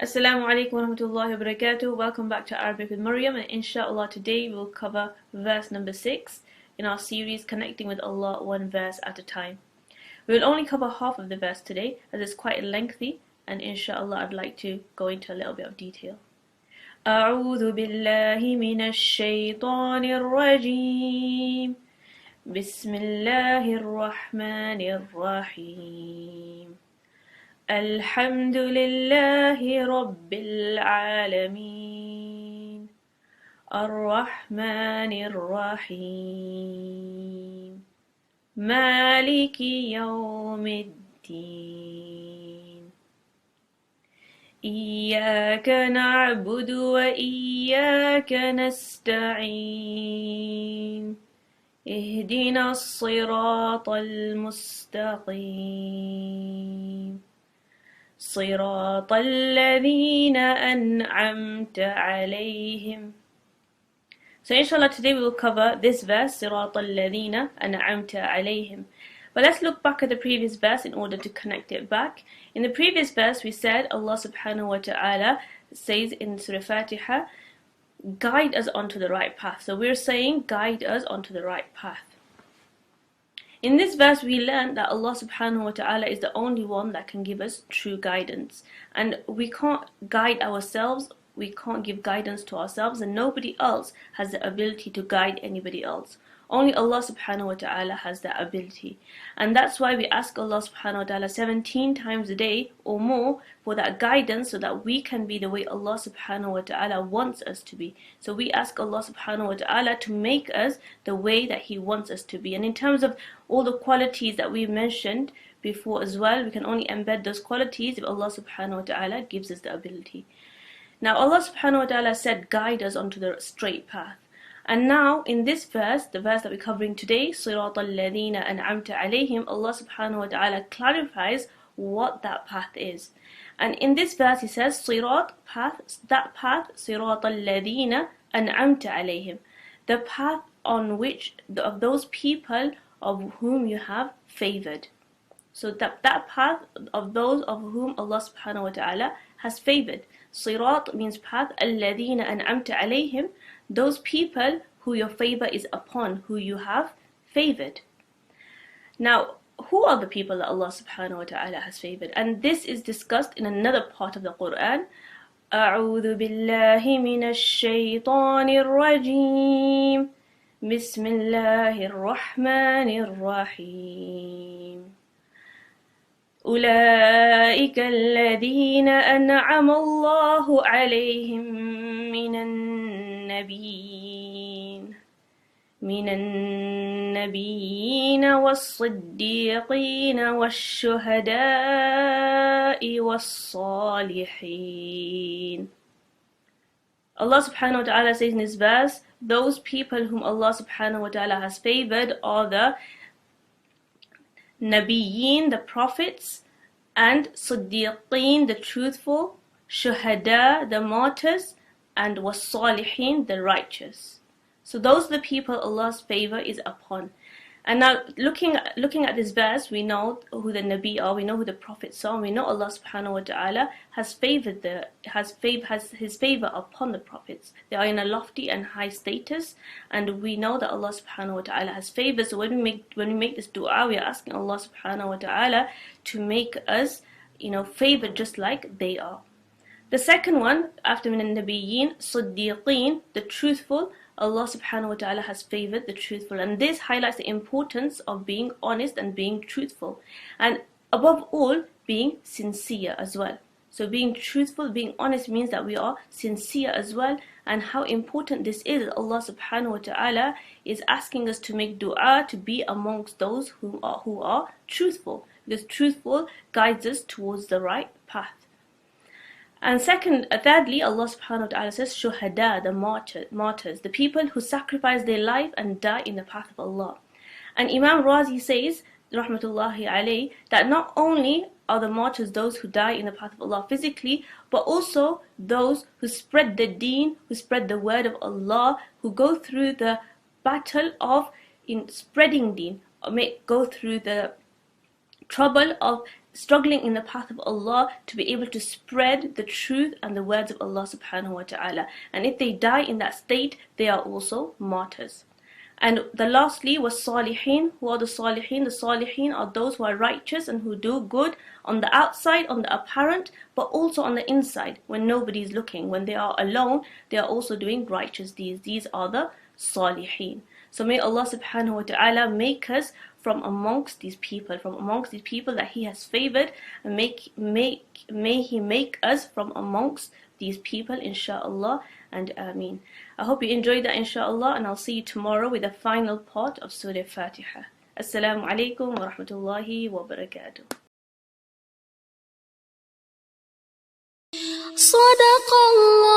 Assalamu alaikum wa rahmatullahi wa barakatuh. Welcome back to Arabic with Mariam, and inshallah today we'll cover verse number 6 in our series Connecting with Allah one verse at a time. We will only cover half of the verse today as it's quite lengthy, and inshallah I'd like to go into a little bit of detail. أعوذ بالله من الشيطان الرجيم بسم الله الرحمن الرحيم الحمد لله رب العالمين الرحمن الرحيم مالك يوم الدين إياك نعبد وإياك نستعين اهدنا الصراط المستقيم صراط الذين أنعمت عليهم. So inshallah today we will cover this verse, صراط الذين أنعمت عليهم. But let's look back at the previous verse in order to connect it back. In the previous verse we said Allah subhanahu wa ta'ala says in Surah Fatiha, guide us onto the right path. So we're saying guide us onto the right path. In this verse we learned that Allah subhanahu wa ta'ala is the only one that can give us true guidance. And we can't guide ourselves, we can't give guidance to ourselves, and nobody else has the ability to guide anybody else. Only Allah subhanahu wa ta'ala has that ability. And that's why we ask Allah subhanahu wa ta'ala 17 times a day or more for that guidance so that we can be the way Allah subhanahu wa ta'ala wants us to be. So we ask Allah subhanahu wa ta'ala to make us the way that He wants us to be. And in terms of all the qualities that we mentioned before as well, we can only embed those qualities if Allah subhanahu wa ta'ala gives us the ability. Now Allah subhanahu wa ta'ala said guide us onto the straight path. And now in this verse, the verse that we're covering today, صِرَاطَ الَّذِينَ أَنْعَمْتَ عَلَيْهِمْ, Allah subhanahu wa ta'ala clarifies what that path is. And in this verse he says, صِرَاط, path, that path, صِرَاطَ الَّذِينَ أَنْعَمْتَ عَلَيْهِمْ, the path on which, of those people of whom you have favored. So that path of those of whom Allah subhanahu wa ta'ala has favored. صِرَاط means path, الَّذِينَ أَنْعَمْتَ عَلَيْهِمْ, those people who your favor is upon, who you have favored. Now, who are the people that Allah subhanahu wa ta'ala has favored? And this is discussed in another part of the Quran. أعوذ بالله من الشيطان الرجيم بسم الله الرحمن الرحيم أولئك الذين أنعم الله عليهم من النبيين والصديقين والشهداء والصالحين. Allah subhanahu wa ta'ala says in this verse, those people whom Allah subhanahu wa ta'ala has favored are the Nabiyyin, the prophets, and Siddiqeen, the truthful, Shuhada, the martyrs, and was-Salihin, the righteous. So those are the people Allah's favor is upon. And now looking at this verse, we know who the Nabi are, we know who the prophets are, and we know Allah subhanahu wa ta'ala has His favor upon the prophets. They are in a lofty and high status, and we know that Allah subhanahu wa ta'ala has favor. So when we make this dua, we are asking Allah subhanahu wa ta'ala to make us, favored just like they are. The second one, after min al-nabiyyin, siddiqeen, the truthful, Allah subhanahu wa ta'ala has favored the truthful. And this highlights the importance of being honest and being truthful. And above all, being sincere as well. So being truthful, being honest means that we are sincere as well. And how important this is, Allah subhanahu wa ta'ala is asking us to make dua to be amongst those who are truthful. Because truthful guides us towards the right path. And thirdly, Allah subhanahu wa ta'ala says, Shuhada, the martyrs, the people who sacrifice their life and die in the path of Allah. And Imam Razi says, rahmatullahi alayhi, that not only are the martyrs those who die in the path of Allah physically, but also those who spread the deen, who spread the word of Allah, who go through the battle of in spreading deen, or go through the trouble of struggling in the path of Allah to be able to spread the truth and the words of Allah subhanahu wa ta'ala. And if they die in that state, they are also martyrs. And the lastly was Salihin. Who are the Salihin? The Salihin are those who are righteous and who do good on the outside, on the apparent, but also on the inside when nobody is looking. When they are alone, they are also doing righteous deeds. These are the Salihin. So may Allah subhanahu wa ta'ala make us from amongst these people that He has favored, and may He make us from amongst these people, inshaAllah and Ameen. I hope you enjoyed that, inshaAllah, and I'll see you tomorrow with the final part of Surah Fatiha. Assalamu alaikum wa rahmatullahi wa barakatuh. صدق الله